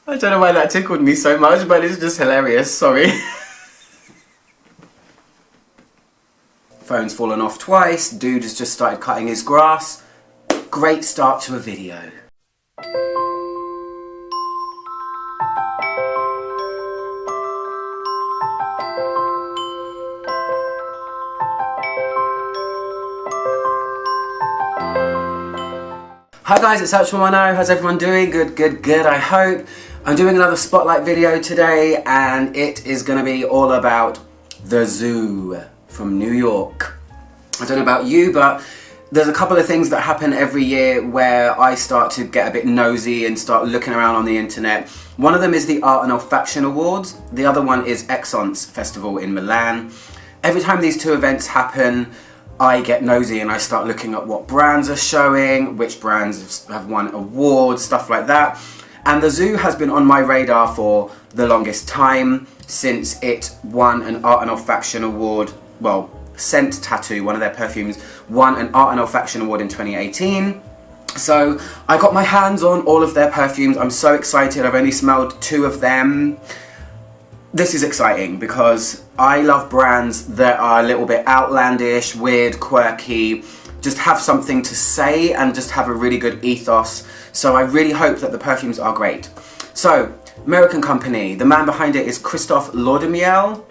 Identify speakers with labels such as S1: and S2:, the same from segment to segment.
S1: I don't know why that tickled me so much, but it's just hilarious, sorry. Phone's fallen off twice, dude has just started cutting his grass. Great start to a video. Hi guys, it's H110. How's everyone doing? Good, I hope. I'm doing another spotlight video today and it is going to be all about the zoo from New York. I don't know about you, but there's a couple of things that happen every year where I start to get a bit nosy and start looking around on the internet. One of them is the Art and Olfaction Awards. The other one is Exxon's Festival in Milan. Every time these two events happen, I get nosy and I start looking at what brands are showing, which brands have won awards, stuff like that. And the zoo has been on my radar for the longest time, since it won an Art and Olfaction Award. Well, Scent Tattoo, one of their perfumes, won an Art and Olfaction Award in 2018. So I got my hands on all of their perfumes. I'm so excited. I've only smelled 2 of them. This is exciting because I love brands that are a little bit outlandish, weird, quirky, just have something to say and just have a really good ethos. So I really hope that the perfumes are great. So, American company, the man behind it is Christophe Laudemiel.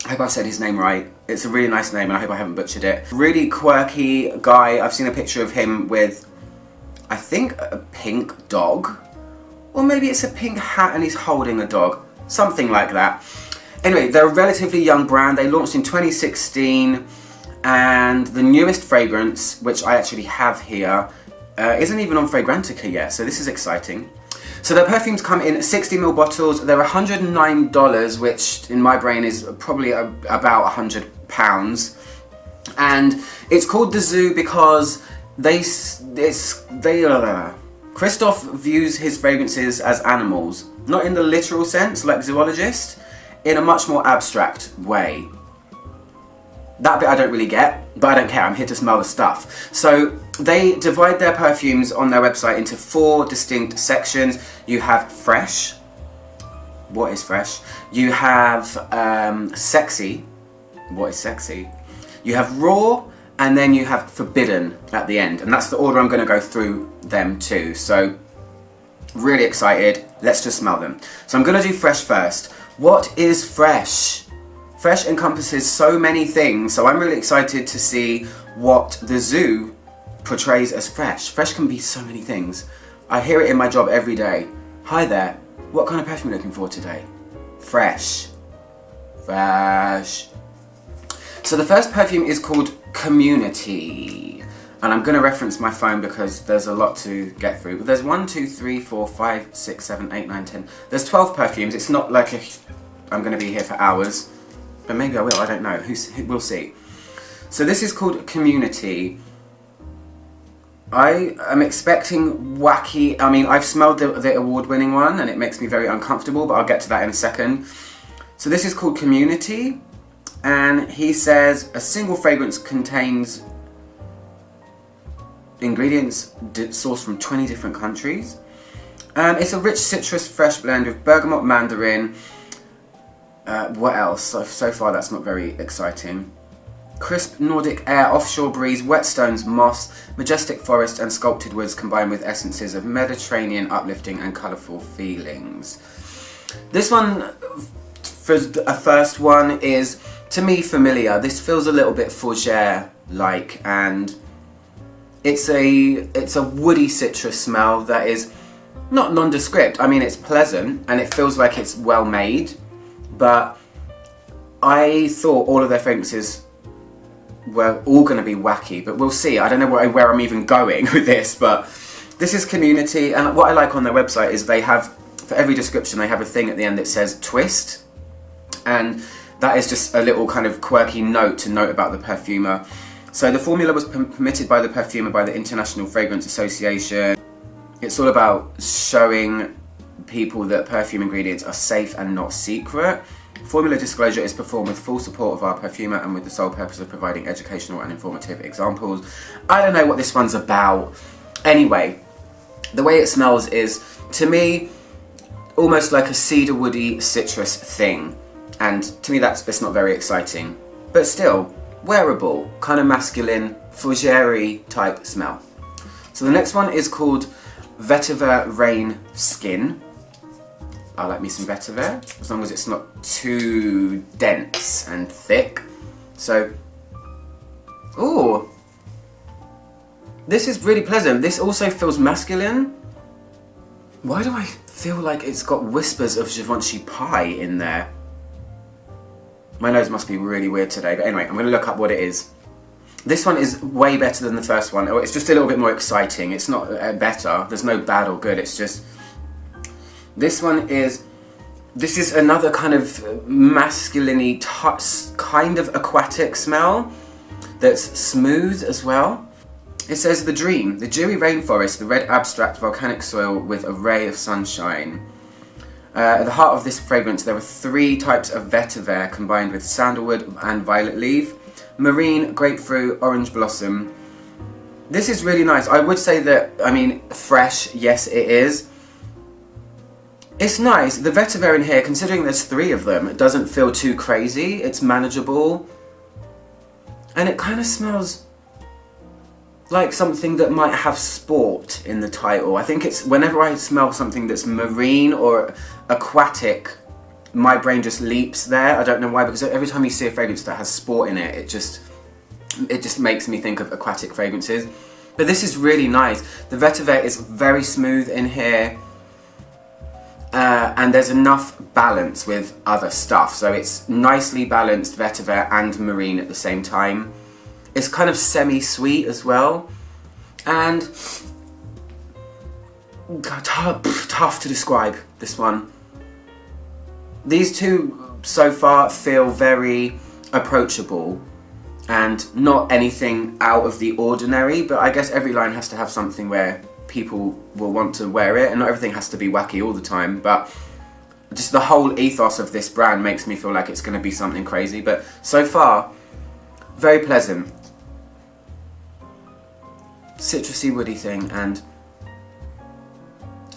S1: I hope I said his name right. It's a really nice name and I hope I haven't butchered it. Really quirky guy. I've seen a picture of him with, I think, a pink dog. Or maybe it's a pink hat and he's holding a dog. Something like that. Anyway, they're a relatively young brand. They launched in 2016 and the newest fragrance, which I actually have here, isn't even on Fragrantica yet, so this is exciting. So their perfumes come in 60ml bottles. They're $109, which in my brain is probably about £100. And it's called the Zoo because Christophe views his fragrances as animals, not in the literal sense like zoologist, in a much more abstract way. That bit I don't really get, but I don't care, I'm here to smell the stuff. So they divide their perfumes on their website into 4 distinct sections. You have fresh. What is fresh? You have sexy. What is sexy? You have raw, and then you have forbidden at the end. And that's the order I'm going to go through them too. So really excited. Let's just smell them. So I'm going to do fresh first. What is fresh? Fresh encompasses so many things, so I'm really excited to see what the zoo portrays as fresh. Fresh can be so many things. I hear it in my job every day. Hi there, what kind of perfume are you looking for today? Fresh. Fresh. So the first perfume is called Community. And I'm going to reference my phone because there's a lot to get through. There's 1, 2, 3, 4, 5, 6, 7, 8, 9, 10. There's 12 perfumes. It's not like I'm going to be here for hours. But maybe I will, I don't know. We'll see. So this is called Community. I am expecting wacky. I mean, I've smelled the award-winning one and it makes me very uncomfortable, but I'll get to that in a second. So this is called Community. And he says a single fragrance contains ingredients sourced from 20 different countries. It's a rich citrus fresh blend with bergamot mandarin. What else? So far that's not very exciting. Crisp Nordic air, offshore breeze, whetstones, moss, majestic forest and sculpted woods combined with essences of Mediterranean uplifting and colourful feelings. This one, for a first one, is to me familiar. This feels a little bit fougere-like and it's a woody citrus smell that is not nondescript. I mean, it's pleasant and it feels like it's well made, but I thought all of their fragrances were all going to be wacky, but we'll see. I don't know where I'm even going with this, but this is Community, and what I like on their website is they have, for every description, they have a thing at the end that says twist, and that is just a little kind of quirky note to note about the perfumer. So the formula was permitted by the perfumer by the International Fragrance Association. It's all about showing people that perfume ingredients are safe and not secret. Formula disclosure is performed with full support of our perfumer and with the sole purpose of providing educational and informative examples. I don't know what this one's about. Anyway, the way it smells is, to me, almost like a cedar woody citrus thing. And to me it's not very exciting. But still, wearable, kind of masculine, fougere type smell. So the next one is called Vetiver Rain Skin. I like me some vetiver, as long as it's not too dense and thick. So, ooh, this is really pleasant. This also feels masculine. Why do I feel like it's got whispers of Givenchy pie in there? My nose must be really weird today, but anyway, I'm going to look up what it is. This one is way better than the first one. It's just a little bit more exciting. It's not better. There's no bad or good. It's just... This is another kind of masculine-y, kind of aquatic smell that's smooth as well. It says, The Dream, the dewy rainforest, the red abstract volcanic soil with a ray of sunshine. At the heart of this fragrance there are 3 types of vetiver combined with sandalwood and violet leaf, marine, grapefruit, orange blossom. This is really nice. I would say that, I mean, fresh, yes it is. It's nice. The vetiver in here, considering there's 3 of them, it doesn't feel too crazy. It's manageable. And it kind of smells like something that might have sport in the title. I think it's, whenever I smell something that's marine or aquatic, my brain just leaps there. I don't know why, because every time you see a fragrance that has sport in it, it just makes me think of aquatic fragrances. But this is really nice. The vetiver is very smooth in here. And there's enough balance with other stuff. So it's nicely balanced vetiver and marine at the same time. It's kind of semi-sweet as well. And tough to describe, this one. These 2 so far feel very approachable and not anything out of the ordinary, but I guess every line has to have something where people will want to wear it, and not everything has to be wacky all the time, but just the whole ethos of this brand makes me feel like it's going to be something crazy. But so far, very pleasant. Citrusy woody thing and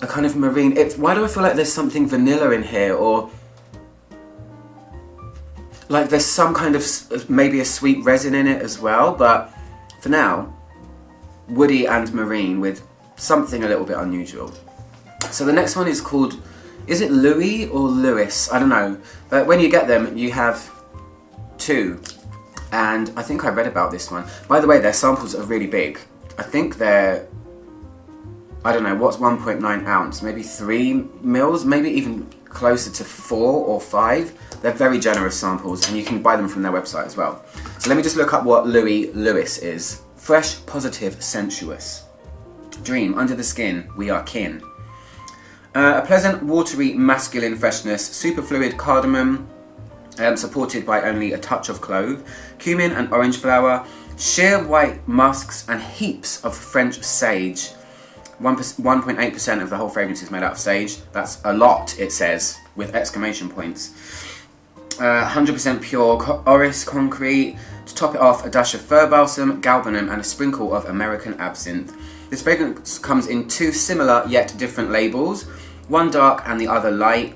S1: a kind of marine. Why do I feel like there's something vanilla in here, or like there's some kind of maybe a sweet resin in it as well, but for now, woody and marine with something a little bit unusual. So the next one is called, is it Louis or Lewis? I don't know. But when you get them, you have 2. And I think I read about this one. By the way, their samples are really big. I think they're, I don't know, what's 1.9 ounce? Maybe 3 mils? Maybe even closer to 4 or 5. They're very generous samples, and you can buy them from their website as well. So let me just look up what Louis Lewis is. Fresh, positive, sensuous. Dream, under the skin, we are kin. A pleasant, watery, masculine freshness, superfluid cardamom, supported by only a touch of clove, cumin and orange flower, sheer white musks and heaps of French sage. 1.8% of the whole fragrance is made out of sage. That's a lot, it says, with exclamation points. 100% pure orris concrete. To top it off, a dash of fir balsam, galbanum and a sprinkle of American absinthe. This fragrance comes in 2 similar yet different labels, one dark and the other light.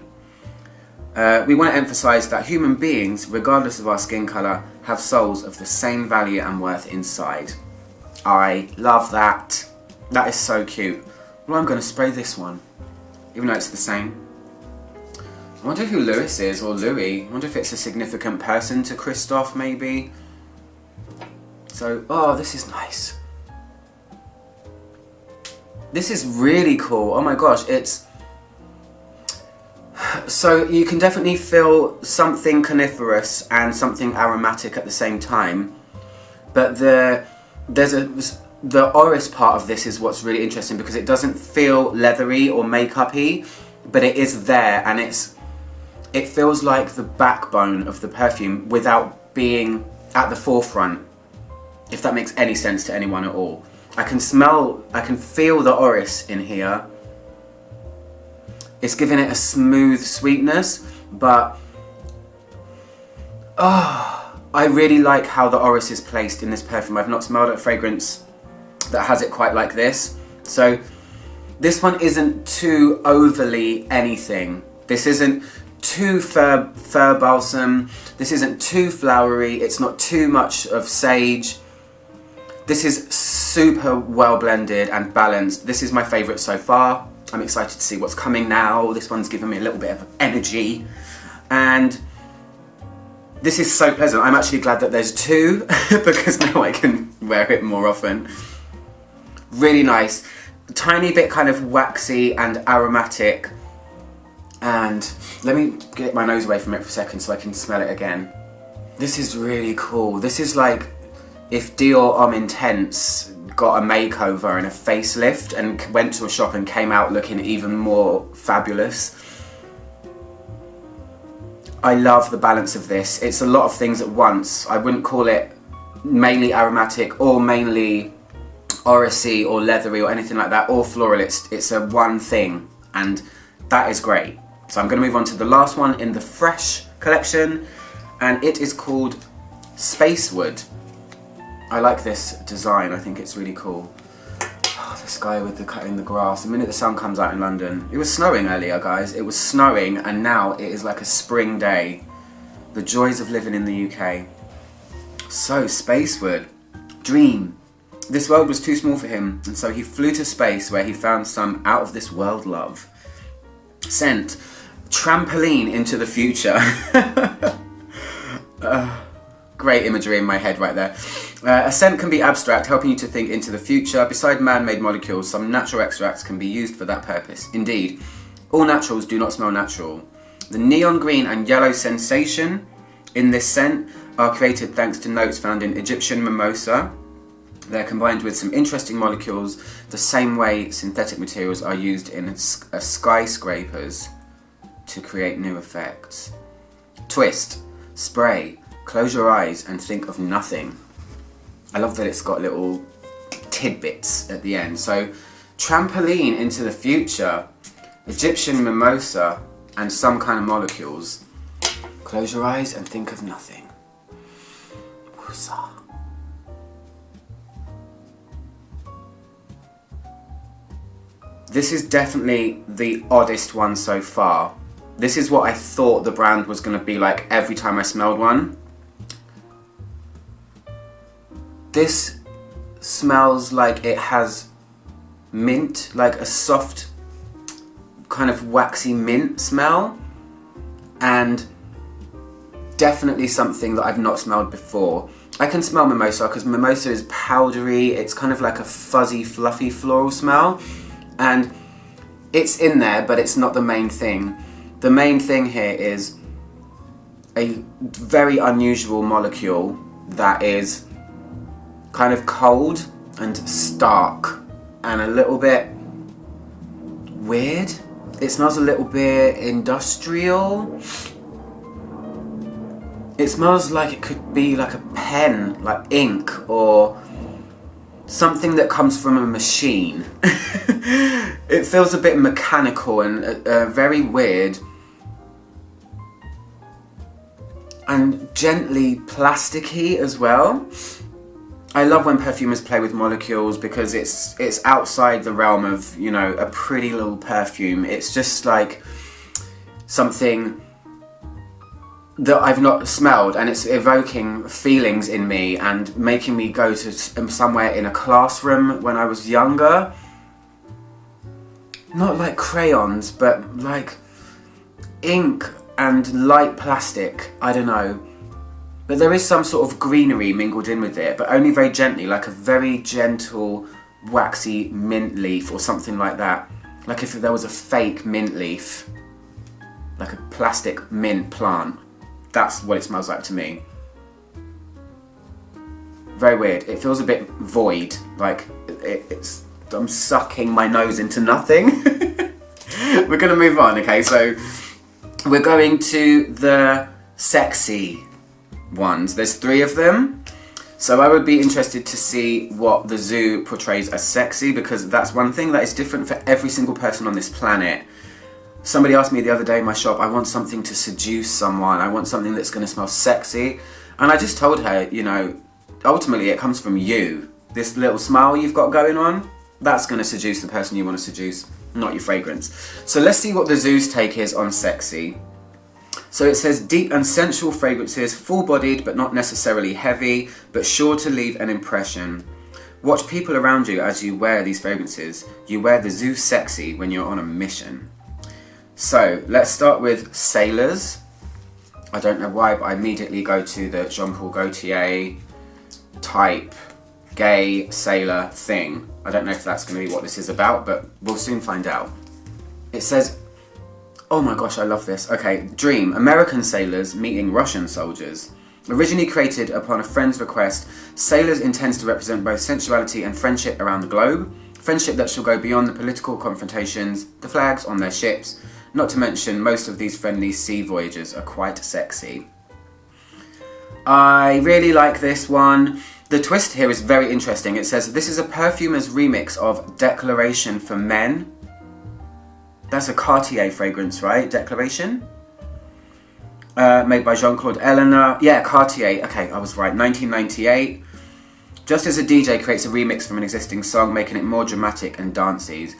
S1: We want to emphasise that human beings, regardless of our skin colour, have souls of the same value and worth inside. I love that. That is so cute. Well, I'm going to spray this one, even though it's the same. I wonder who Lewis is, or Louis. I wonder if it's a significant person to Christophe, maybe. So, oh, this is nice. This is really cool. Oh my gosh, it's... So you can definitely feel something coniferous and something aromatic at the same time. But the orris part of this is what's really interesting, because it doesn't feel leathery or makeup-y, but it is there, and it feels like the backbone of the perfume without being at the forefront, if that makes any sense to anyone at all. I can feel the orris in here. It's giving it a smooth sweetness, but I really like how the orris is placed in this perfume. I've not smelled a fragrance that has it quite like this. So This one isn't too overly anything. This isn't too fir balsam. This isn't too flowery. It's not too much of sage. This is super well blended and balanced. This is my favourite so far. I'm excited to see what's coming now. This one's giving me a little bit of energy. And this is so pleasant. I'm actually glad that there's two because now I can wear it more often. Really nice. A tiny bit kind of waxy and aromatic. And let me get my nose away from it for a second so I can smell it again. This is really cool. This is like if Dior Homme Intense got a makeover and a facelift and went to a shop and came out looking even more fabulous. I love the balance of this. It's a lot of things at once. I wouldn't call it mainly aromatic or mainly oracey or leathery or anything like that, or floral. It's a one thing, and that is great. So I'm going to move on to the last one in the Fresh collection, and it is called Spacewood. I like this design. I think it's really cool. Oh, the sky with the cut in the grass. The minute the sun comes out in London. It was snowing earlier, guys. It was snowing, and now it is like a spring day. The joys of living in the UK. So, Spacewood. Dream. This world was too small for him, and so he flew to space where he found some out of this world love. Scent. Trampoline into the future. Great imagery in my head right there. A scent can be abstract, helping you to think into the future. Beside man-made molecules, some natural extracts can be used for that purpose. Indeed, all naturals do not smell natural. The neon green and yellow sensation in this scent are created thanks to notes found in Egyptian mimosa. They're combined with some interesting molecules, the same way synthetic materials are used in skyscrapers to create new effects. Twist, spray, close your eyes and think of nothing. I love that it's got little tidbits at the end. So, trampoline into the future, Egyptian mimosa, and some kind of molecules. Close your eyes and think of nothing. Woosah. This is definitely the oddest one so far. This is what I thought the brand was going to be like every time I smelled one. This smells like it has mint, like a soft kind of waxy mint smell, and definitely something that I've not smelled before. I can smell mimosa because mimosa is powdery, it's kind of like a fuzzy, fluffy floral smell, and it's in there, but it's not the main thing. The main thing here is a very unusual molecule that is kind of cold and stark and a little bit weird. It smells a little bit industrial. It smells like it could be like a pen, like ink, or something that comes from a machine. It feels a bit mechanical and very weird. And gently plasticky as well. I love when perfumers play with molecules because it's outside the realm of, you know, a pretty little perfume. It's just like something that I've not smelled, and it's evoking feelings in me and making me go to somewhere in a classroom when I was younger. Not like crayons, but like ink and light plastic. I don't know. But there is some sort of greenery mingled in with it, but only very gently, like a very gentle, waxy mint leaf or something like that. Like if there was a fake mint leaf, like a plastic mint plant. That's what it smells like to me. Very weird. It feels a bit void, like I'm sucking my nose into nothing. We're gonna move on, okay? So we're going to the sexy ones. There's 3 of them. So I would be interested to see what the zoo portrays as sexy, because that's one thing that is different for every single person on this planet. Somebody asked me the other day in my shop, I want something to seduce someone. I want something that's going to smell sexy. And I just told her, you know, ultimately it comes from you. This little smile you've got going on, That's going to seduce the person you want to seduce, not your fragrance. So let's see what the Zoo's take is on sexy. So it says deep and sensual fragrances, full-bodied but not necessarily heavy, but sure to leave an impression. Watch people around you as you wear these fragrances. You wear the Zoo sexy when you're on a mission. So let's start with Sailors. I don't know why, but I immediately go to the Jean-Paul Gaultier type gay sailor thing. I don't know if that's going to be what this is about, but we'll soon find out. It says, oh my gosh, I love this. Okay, Dream, American sailors meeting Russian soldiers. Originally created upon a friend's request, Sailors intends to represent both sensuality and friendship around the globe. Friendship that shall go beyond the political confrontations, the flags on their ships. Not to mention, most of these friendly sea voyages are quite sexy. I really like this one. The twist here is very interesting. It says, this is a perfumer's remix of Declaration for Men. That's a Cartier fragrance, right? Declaration? Made by Jean-Claude Eleanor. Yeah, Cartier. Okay, I was right. 1998. Just as a DJ creates a remix from an existing song, making it more dramatic and dancey.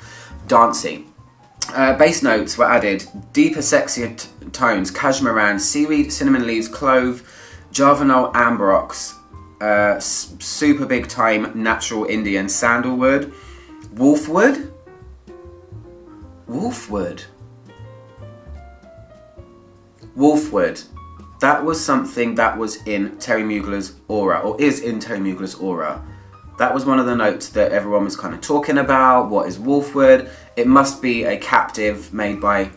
S1: Bass notes were added. Deeper, sexier tones. Cashmeran, seaweed, cinnamon leaves, clove, Javanol, ambrox, super big time natural Indian sandalwood, wolfwood. Wolfwood. That was something that was in Terry Mugler's aura, or is in Terry Mugler's aura. That was one of the notes that everyone was kind of talking about. What is wolfwood? It must be a captive made by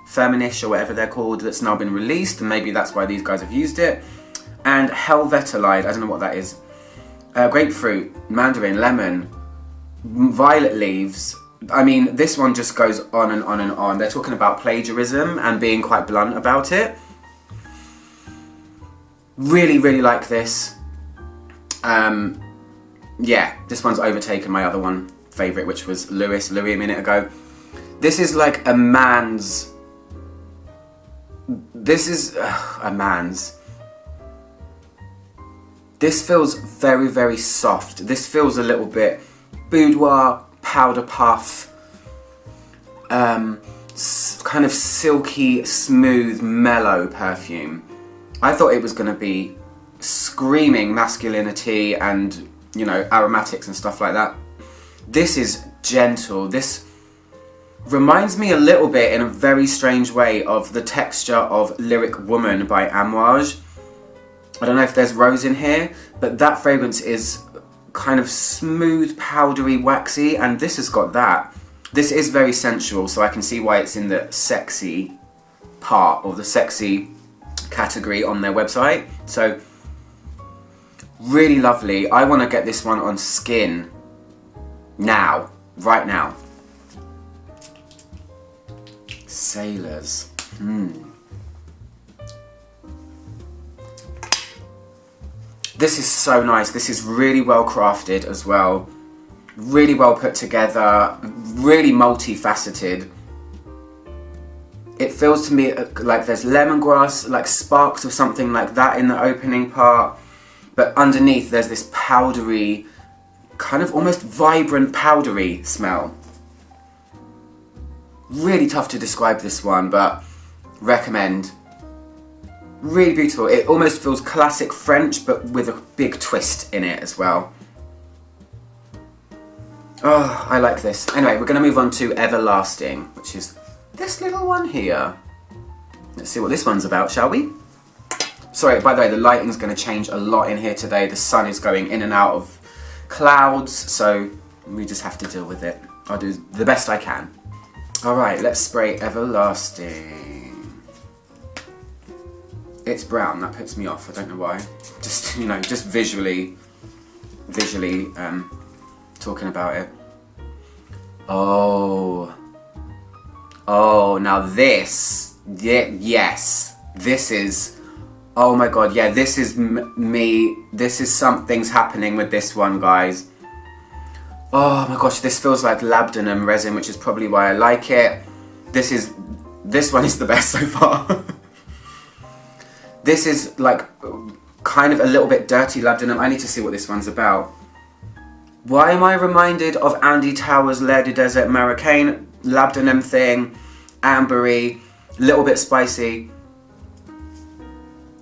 S1: Firmenich or whatever they're called that's now been released, and maybe that's why these guys have used it. And Helvetalide, I don't know what that is. Grapefruit, mandarin, lemon, violet leaves. I mean, this one just goes on and on and on. They're talking about plagiarism and being quite blunt about it. Really, really like this. Yeah, this one's overtaken my other one favourite, which was Louis a minute ago. This is like a man's... This is a man's... This feels very, very soft. This feels a little bit boudoir, powder puff, kind of silky, smooth, mellow perfume. I thought it was going to be screaming masculinity and, you know, aromatics and stuff like that. This is gentle. This reminds me a little bit, in a very strange way, of the texture of Lyric Woman by Amouage. I don't know if there's rose in here, but that fragrance is kind of smooth, powdery, waxy, and this has got that. This is very sensual, so I can see why it's in the sexy part, or the sexy category on their website. So, really lovely. I want to get this one on skin now, right now. Sailors. This is so nice. This is really well crafted as well. Really well put together. Really multifaceted. It feels to me like there's lemongrass, like sparks of something like that in the opening part. But underneath there's this powdery, kind of almost vibrant powdery smell. Really tough to describe this one, but recommend. Really beautiful. It almost feels classic French, but with a big twist in it as well. Oh, I like this. Anyway, we're going to move on to Everlasting, which is this little one here. Let's see what this one's about, shall we? Sorry, by the way, the lighting's going to change a lot in here today. The sun is going in and out of clouds, so we just have to deal with it. I'll do the best I can. Alright, let's spray Everlasting. It's brown, that puts me off, I don't know why. Just, you know, just visually talking about it. Oh, now this, yes, this is, oh my god, yeah, this is me, this is something's happening with this one, guys. Oh my gosh, this feels like labdanum resin, which is probably why I like it. This one is the best so far. This is like kind of a little bit dirty labdanum. I need to see what this one's about. Why am I reminded of Andy Towers' L'air du Désert Marocain? Labdanum thing, ambery, little bit spicy.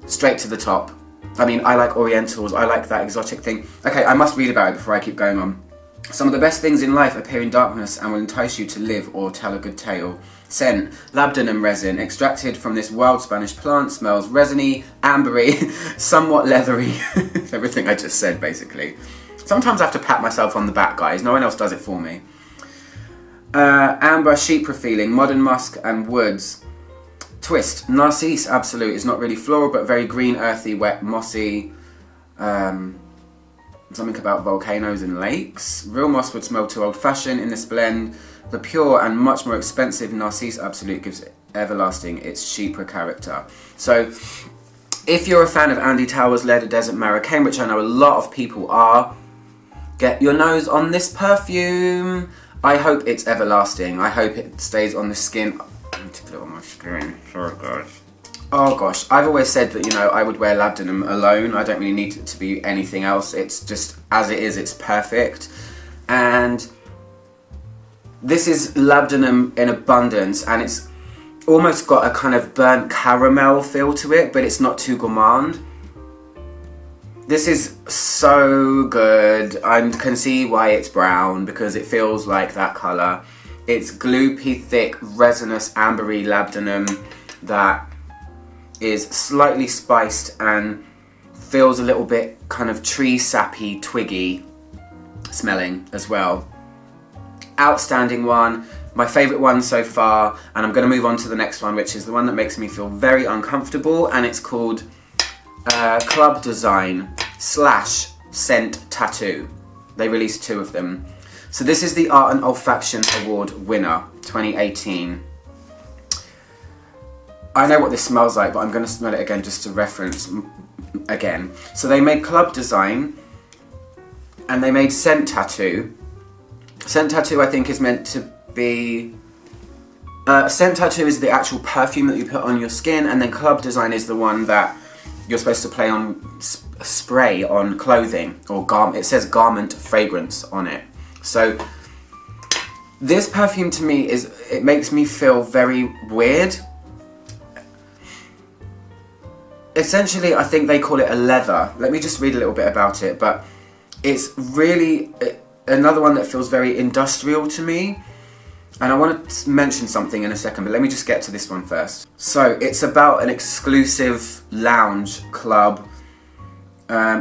S1: Straight to the top. I mean, I like orientals, I like that exotic thing. Okay, I must read about it before I keep going on. Some of the best things in life appear in darkness and will entice you to live or tell a good tale. Scent, labdanum resin, extracted from this wild Spanish plant, smells resiny, ambery, somewhat leathery. Everything I just said, basically. Sometimes I have to pat myself on the back, guys. No one else does it for me. Amber, chypre feeling, modern musk and woods. Twist, Narcisse Absolute is not really floral, but very green, earthy, wet, mossy. Something about volcanoes and lakes. Real moss would smell too old-fashioned in this blend. The pure and much more expensive Narcisse Absolute gives Everlasting its chypre character. So, if you're a fan of Andy Towers' L'air du Désert Marocain, which I know a lot of people are, get your nose on this perfume. I hope it's everlasting. I hope it stays on the skin. I need to put it on my screen. Sorry, guys. Oh gosh, I've always said that, you know, I would wear labdanum alone. I don't really need it to be anything else. It's just, as it is, it's perfect. And this is labdanum in abundance, and it's almost got a kind of burnt caramel feel to it, but it's not too gourmand. This is so good. I can see why it's brown, because it feels like that colour. It's gloopy, thick, resinous, ambery labdanum that is slightly spiced and feels a little bit kind of tree sappy, twiggy smelling as well. Outstanding one, my favourite one so far, and I'm going to move on to the next one, which is the one that makes me feel very uncomfortable, and it's called Club Design / Scent Tattoo. They released 2 of them. So this is the Art and Olfaction Award winner, 2018. I know what this smells like, but I'm going to smell it again just to reference again. So they made Club Design, and they made Scent Tattoo. Scent Tattoo, I think, is meant to be... Scent Tattoo is the actual perfume that you put on your skin, and then Club Design is the one that you're supposed to play on, spray on clothing, or it says garment fragrance on it. So this perfume to me it makes me feel very weird. Essentially, I think they call it a leather. Let me just read a little bit about it, but it's really another one that feels very industrial to me. And I want to mention something in a second, but let me just get to this one first. So it's about an exclusive lounge club.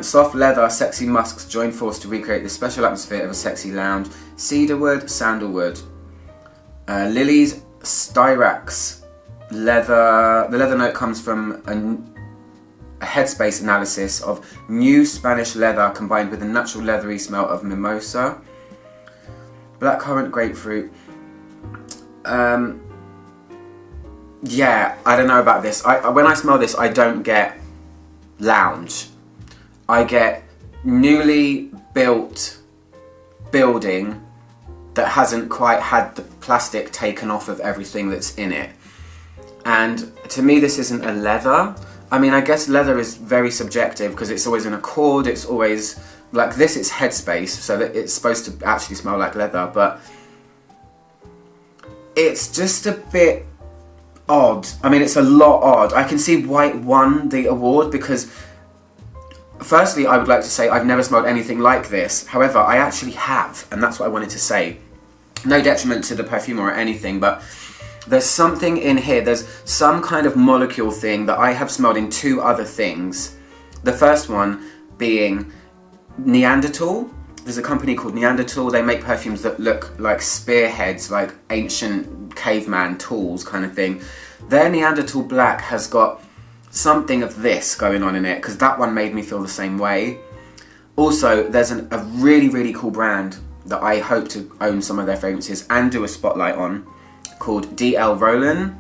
S1: Soft leather, sexy musks join force to recreate the special atmosphere of a sexy lounge. Cedarwood, sandalwood, lilies, styrax, leather. The leather note comes from a headspace analysis of new Spanish leather combined with the natural leathery smell of mimosa. Blackcurrant, grapefruit. Yeah, I don't know about this. When I smell this, I don't get lounge. I get newly built building that hasn't quite had the plastic taken off of everything that's in it. And to me, this isn't a leather. I mean, I guess leather is very subjective because it's always an accord, it's always, like this, it's headspace, so that it's supposed to actually smell like leather, but it's just a bit odd. I mean, it's a lot odd. I can see why it won the award because, firstly, I would like to say I've never smelled anything like this. However, I actually have, and that's what I wanted to say. No detriment to the perfume or anything, but there's something in here. There's some kind of molecule thing that I have smelled in 2 other things. The first one being Neanderthal. There's a company called Neanderthal. They make perfumes that look like spearheads, like ancient caveman tools kind of thing. Their Neanderthal Black has got something of this going on in it, because that one made me feel the same way. Also, there's a really, really cool brand that I hope to own some of their fragrances and do a spotlight on, called D.L. Roland,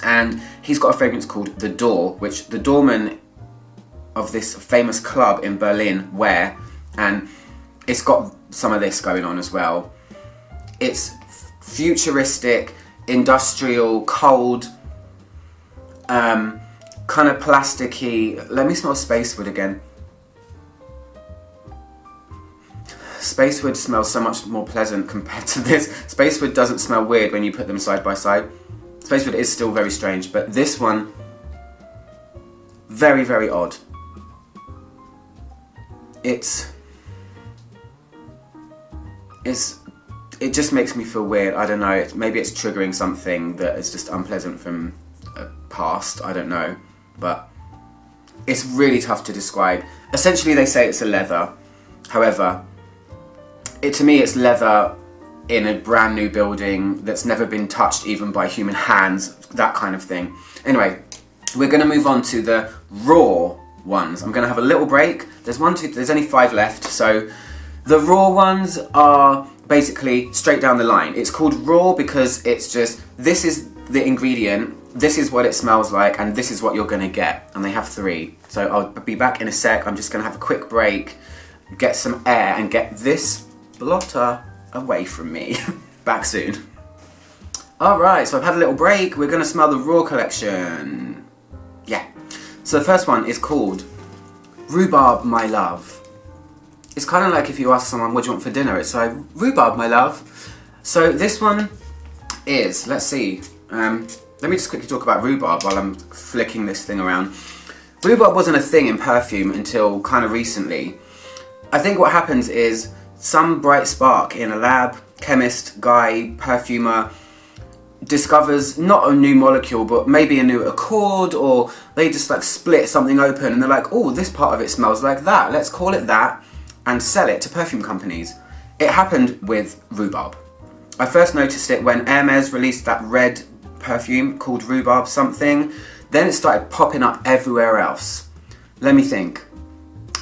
S1: and he's got a fragrance called The Door, which the doorman of this famous club in Berlin wear, and it's got some of this going on as well. It's futuristic, industrial, cold, kind of plasticky. Let me smell Spacewood again. Spacewood smells so much more pleasant compared to this. Spacewood doesn't smell weird when you put them side by side. Spacewood is still very strange, but this one, very, very odd. It just makes me feel weird. I don't know, maybe it's triggering something that is just unpleasant from a past, I don't know. But it's really tough to describe. Essentially they say it's a leather. However, to me it's leather in a brand new building that's never been touched even by human hands, that kind of thing. Anyway, we're going to move on to the raw ones. I'm going to have a little break. There's only 5 left. So the raw ones are basically straight down the line. It's called raw because it's just, this is the ingredient, this is what it smells like, and this is what you're going to get. And they have 3. So I'll be back in a sec. I'm just going to have a quick break, get some air, and get this blotter away from me. Back soon. Alright, so I've had a little break. We're going to smell the raw collection. Yeah. So the first one is called Rhubarb, My Love. It's kind of like if you ask someone, what do you want for dinner? It's like, rhubarb, my love. So this one is, let's see. Let me just quickly talk about rhubarb while I'm flicking this thing around. Rhubarb wasn't a thing in perfume until kind of recently. I think what happens is some bright spark in a lab, chemist, guy, perfumer, discovers not a new molecule but maybe a new accord, or they just like split something open and they're like, oh, this part of it smells like that, let's call it that, and sell it to perfume companies. It happened with rhubarb. I first noticed it when Hermes released that red perfume called Rhubarb something. Then it started popping up everywhere else. Let me think.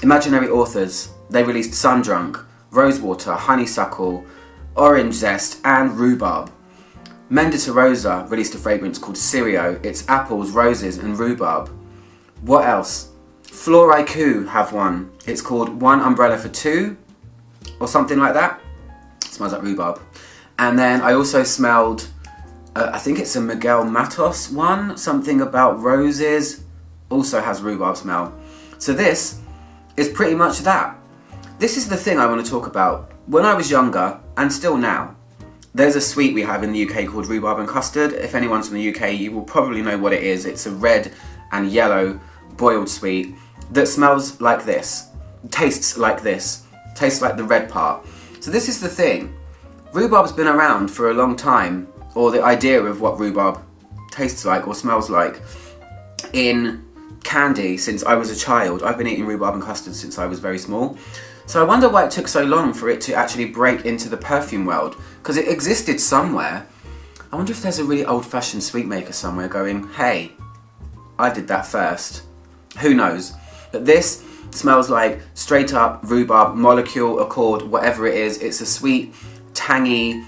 S1: Imaginary Authors, they released Sundrunk, Rosewater, Honeysuckle, Orange Zest, and Rhubarb. Mendita Rosa released a fragrance called Sirio. It's apples, roses, and rhubarb. What else? Flor IQ have one. It's called One Umbrella for Two, or something like that. It smells like rhubarb. And then I also smelled, I think it's a Miguel Matos one, something about roses, also has rhubarb smell. So this is pretty much that. This is the thing I want to talk about. When I was younger, and still now, there's a sweet we have in the UK called rhubarb and custard. If anyone's from the UK, you will probably know what it is. It's a red and yellow boiled sweet that smells like this, tastes like this, tastes like the red part. So this is the thing. Rhubarb's been around for a long time, or the idea of what rhubarb tastes like or smells like, in candy since I was a child. I've been eating rhubarb and custard since I was very small. So I wonder why it took so long for it to actually break into the perfume world, because it existed somewhere. I wonder if there's a really old-fashioned sweet maker somewhere going, hey, I did that first. Who knows? But this smells like straight up rhubarb, molecule, accord, whatever it is. It's a sweet, tangy,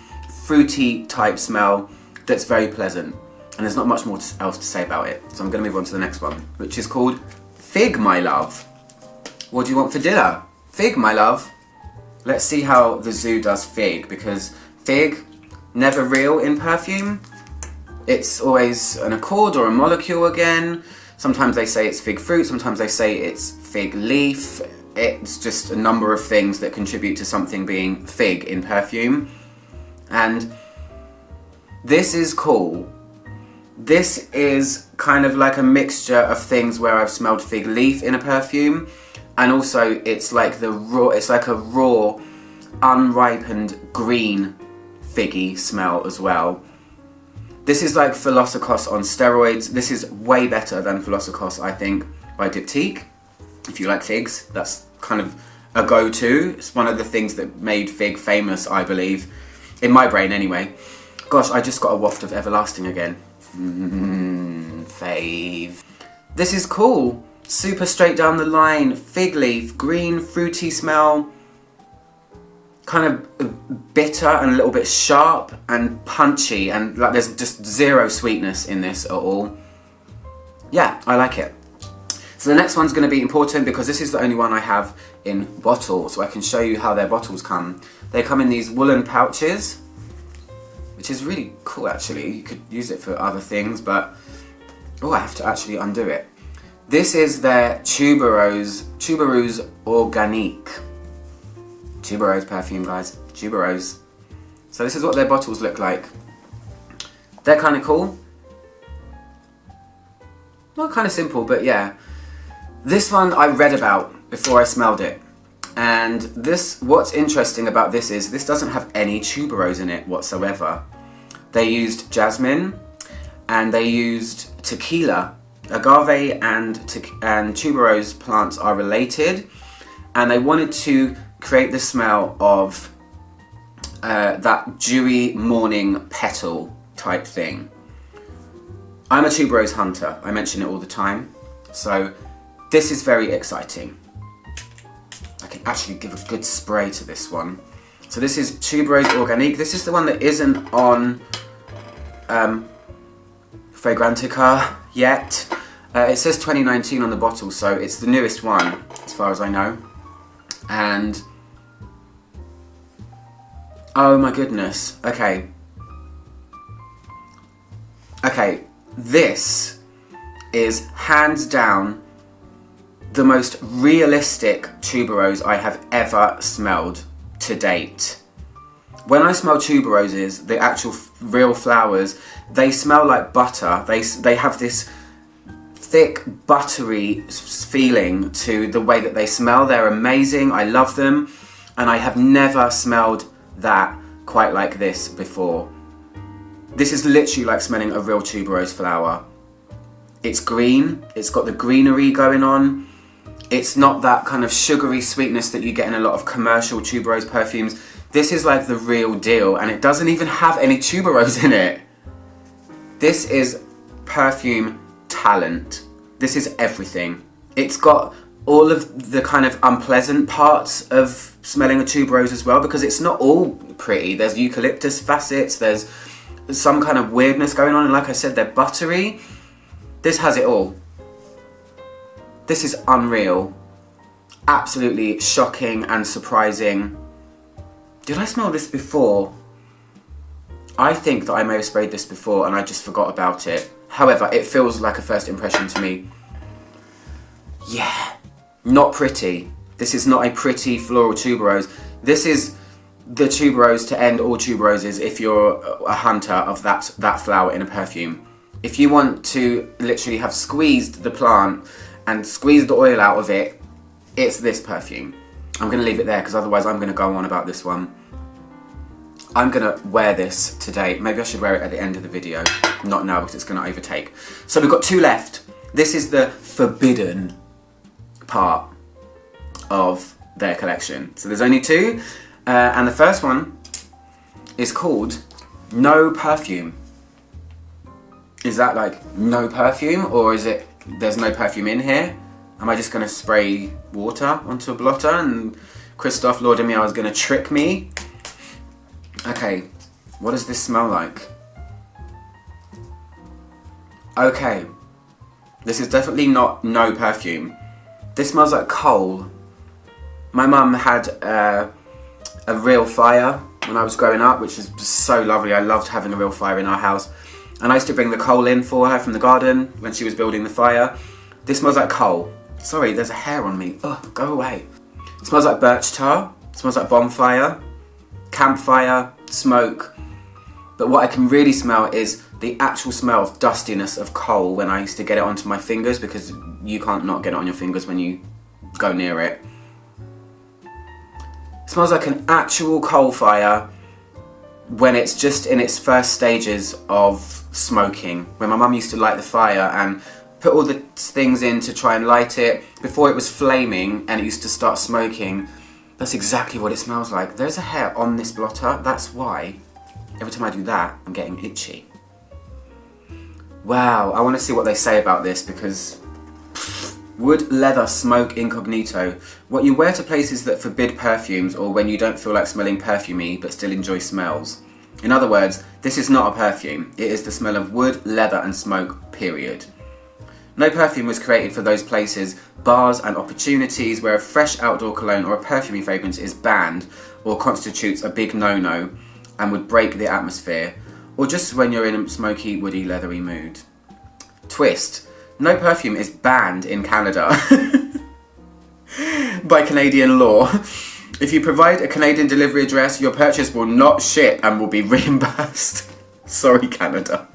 S1: fruity type smell that's very pleasant. And there's not much more else to say about it. So I'm going to move on to the next one, which is called Fig, My Love. What do you want for dinner? Fig, my love. Let's see how the zoo does fig, because fig, never real in perfume. It's always an accord or a molecule again. Sometimes they say it's fig fruit, sometimes they say it's fig leaf. It's just a number of things that contribute to something being fig in perfume. And this is cool. This is kind of like a mixture of things where I've smelled fig leaf in a perfume, and also it's like a raw, unripened green figgy smell as well. This is like Philosopos on steroids. This is way better than Philosopos, I think, by Diptyque. If you like figs, that's kind of a go-to. It's one of the things that made fig famous, I believe. In my brain, anyway. Gosh, I just got a waft of Everlasting again. Fave. This is cool. Super straight down the line. Fig leaf, green, fruity smell. Kind of bitter and a little bit sharp and punchy, and like there's just zero sweetness in this at all. Yeah, I like it. So the next one's going to be important because this is the only one I have in bottle, so I can show you how their bottles come. They come in these woolen pouches, which is really cool actually. You could use it for other things, but oh, I have to actually undo it. This is their Tuberose Organique. Tuberose perfume, guys. Tuberose. So this is what their bottles look like. They're kind of cool. Not kind of simple, but yeah. This one I read about before I smelled it. And this, what's interesting about this is this doesn't have any tuberose in it whatsoever. They used jasmine and they used tequila. Agave and tuberose plants are related, and they wanted to create the smell of that dewy morning petal type thing. I'm a tuberose hunter, I mention it all the time, so this is very exciting. I can actually give a good spray to this one. So this is Tuberose Organique. This is the one that isn't on Fragrantica yet. It says 2019 on the bottle, so it's the newest one, as far as I know. And oh my goodness, okay. Okay, this is hands down the most realistic tuberose I have ever smelled to date. When I smell tuberoses, the actual real flowers, they smell like butter. They have this thick, buttery feeling to the way that they smell. They're amazing, I love them, and I have never smelled that quite like this before. This is literally like smelling a real tuberose flower. It's green, it's got the greenery going on. It's not that kind of sugary sweetness that you get in a lot of commercial tuberose perfumes. This is like the real deal, and it doesn't even have any tuberose in it. This is perfume talent. This is everything. It's got all of the kind of unpleasant parts of smelling a tuberose as well, because it's not all pretty. There's eucalyptus facets, there's some kind of weirdness going on, and like I said, they're buttery. This has it all. This is unreal. Absolutely shocking and surprising. Did I smell this before? I think that I may have sprayed this before and I just forgot about it. However, it feels like a first impression to me. Yeah, not pretty. This is not a pretty floral tuberose. This is the tuberose to end all tuberoses if you're a hunter of that flower in a perfume. If you want to literally have squeezed the plant and squeezed the oil out of it, it's this perfume. I'm going to leave it there because otherwise I'm going to go on about this one. I'm going to wear this today. Maybe I should wear it at the end of the video. Not now because it's going to overtake. So we've got two left. This is the forbidden part of their collection. So there's only two. And the first one is called No Perfume. Is that like no perfume, or is it there's no perfume in here? Am I just going to spray water onto a blotter and Christophe Laudemier is going to trick me? Okay, what does this smell like? Okay, this is definitely not no perfume. This smells like coal. My mum had a real fire when I was growing up, which is so lovely. I loved having a real fire in our house. And I used to bring the coal in for her from the garden when she was building the fire. This smells like coal. Sorry, there's a hair on me. Ugh, go away. It smells like birch tar. It smells like bonfire, campfire, smoke. But what I can really smell is the actual smell of dustiness of coal when I used to get it onto my fingers, because you can't not get it on your fingers when you go near it. It smells like an actual coal fire when it's just in its first stages of smoking. When my mum used to light the fire and put all the things in to try and light it before it was flaming and it used to start smoking. That's exactly what it smells like. There's a hair on this blotter. That's why every time I do that, I'm getting itchy. Wow, I want to see what they say about this, because wood, leather, smoke, incognito. What you wear to places that forbid perfumes, or when you don't feel like smelling perfumey but still enjoy smells. In other words, this is not a perfume. It is the smell of wood, leather and smoke, period. No perfume was created for those places, bars and opportunities where a fresh outdoor cologne or a perfumey fragrance is banned or constitutes a big no-no and would break the atmosphere, or just when you're in a smoky, woody, leathery mood. Twist. No perfume is banned in Canada by Canadian law. If you provide a Canadian delivery address, your purchase will not ship and will be reimbursed. Sorry, Canada.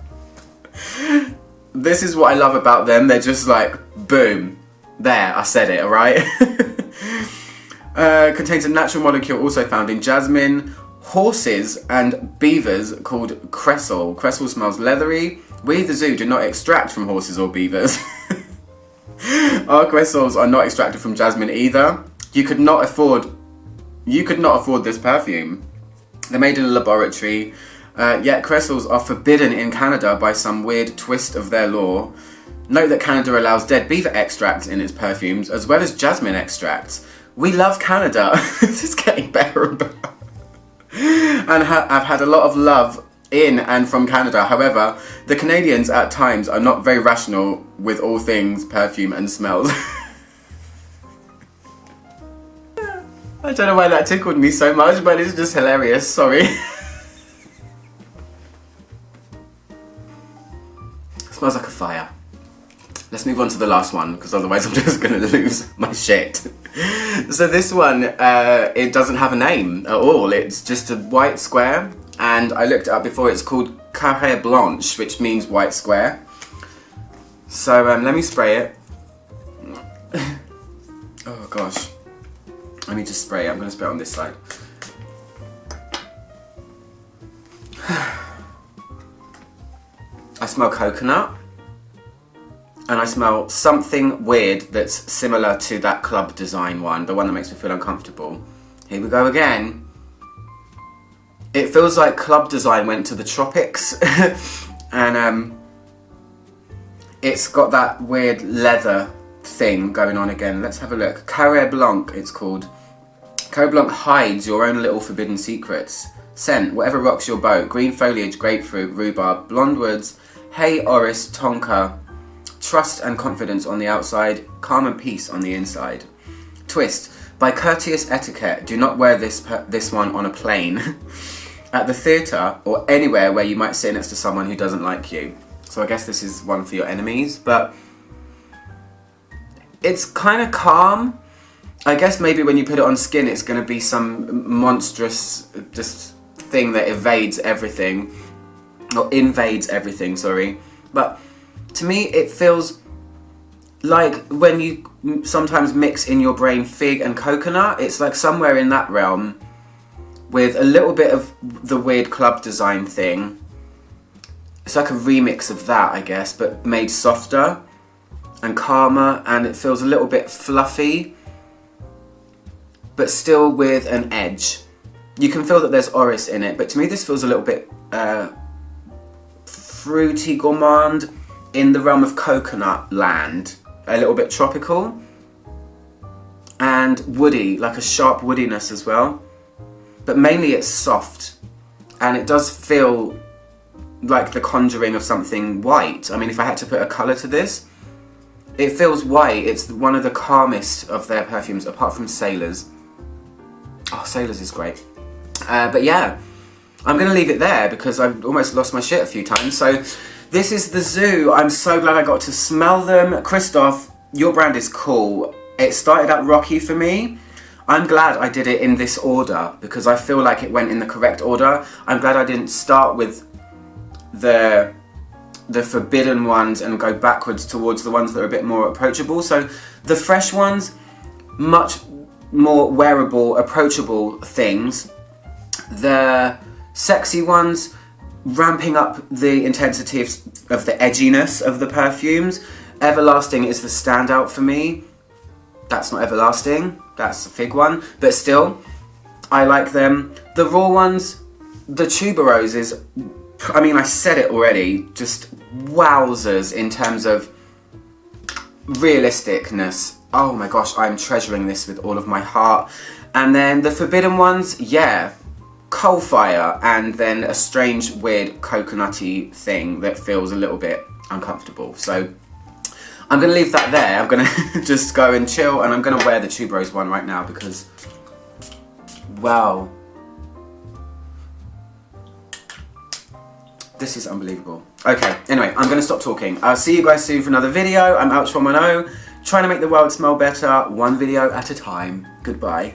S1: This is what I love about them. They're just like, boom. There, I said it, alright? Contains a natural molecule also found in jasmine, horses and beavers called cressel. Cressel smells leathery. We, the zoo, do not extract from horses or beavers. Our cressels are not extracted from jasmine either. You could not afford this perfume. They're made in a laboratory, yet cressels are forbidden in Canada by some weird twist of their law. Note that Canada allows dead beaver extracts in its perfumes, as well as jasmine extracts. We love Canada. This is getting better and better. And I've had a lot of love in and from Canada. However, the Canadians at times are not very rational with all things perfume and smells. I don't know why that tickled me so much, but it's just hilarious. Sorry. Smells like a fire. Let's move on to the last one, because otherwise I'm just going to lose my shit. So this one, it doesn't have a name at all. It's just a white square, and I looked it up before. It's called Carré Blanche, which means white square. So let me spray it. Oh gosh. Let me just spray it. I'm going to spray it on this side. I smell coconut. And I smell something weird that's similar to that club design one, the one that makes me feel uncomfortable. Here we go again. It feels like club design went to the tropics. And it's got that weird leather thing going on again. Let's have a look. Carré Blanc, it's called. Carré Blanc hides your own little forbidden secrets. Scent, whatever rocks your boat. Green foliage, grapefruit, rhubarb, blonde woods, hay, orris, tonka. Trust and confidence on the outside, calm and peace on the inside. Twist, by courteous etiquette, do not wear this one on a plane, at the theatre, or anywhere where you might sit next to someone who doesn't like you. So I guess this is one for your enemies, but it's kind of calm. I guess maybe when you put it on skin, it's going to be some monstrous just thing that evades everything, or invades everything, sorry. But to me, it feels like when you sometimes mix in your brain fig and coconut, it's like somewhere in that realm with a little bit of the weird club design thing. It's like a remix of that, I guess, but made softer and calmer, and it feels a little bit fluffy, but still with an edge. You can feel that there's orris in it, but to me this feels a little bit fruity gourmand, in the realm of coconut land, a little bit tropical and woody, like a sharp woodiness as well, but mainly it's soft, and it does feel like the conjuring of something white. I mean, if I had to put a colour to this, it feels white. It's one of the calmest of their perfumes apart from Sailors. Oh, Sailors is great. But yeah, I'm going to leave it there because I've almost lost my shit a few times. So this is the Zoo. I'm so glad I got to smell them. Christoph, your brand is cool. It started out rocky for me. I'm glad I did it in this order because I feel like it went in the correct order. I'm glad I didn't start with the forbidden ones and go backwards towards the ones that are a bit more approachable. So the fresh ones, much more wearable, approachable things. The sexy ones, ramping up the intensity of the edginess of the perfumes. Everlasting is the standout for me. That's not Everlasting, that's a fig one, but still, I like them. The raw ones, the Tuberose is, I mean, I said it already, just wowzers in terms of realisticness. Oh my gosh, I'm treasuring this with all of my heart. And then the forbidden ones, yeah, coal fire, and then a strange, weird, coconutty thing that feels a little bit uncomfortable. So I'm going to leave that there. I'm going to just go and chill, and I'm going to wear the Tuberose one right now because, wow. This is unbelievable. Okay, anyway, I'm going to stop talking. I'll see you guys soon for another video. I'm Ouch 110, trying to make the world smell better, one video at a time. Goodbye.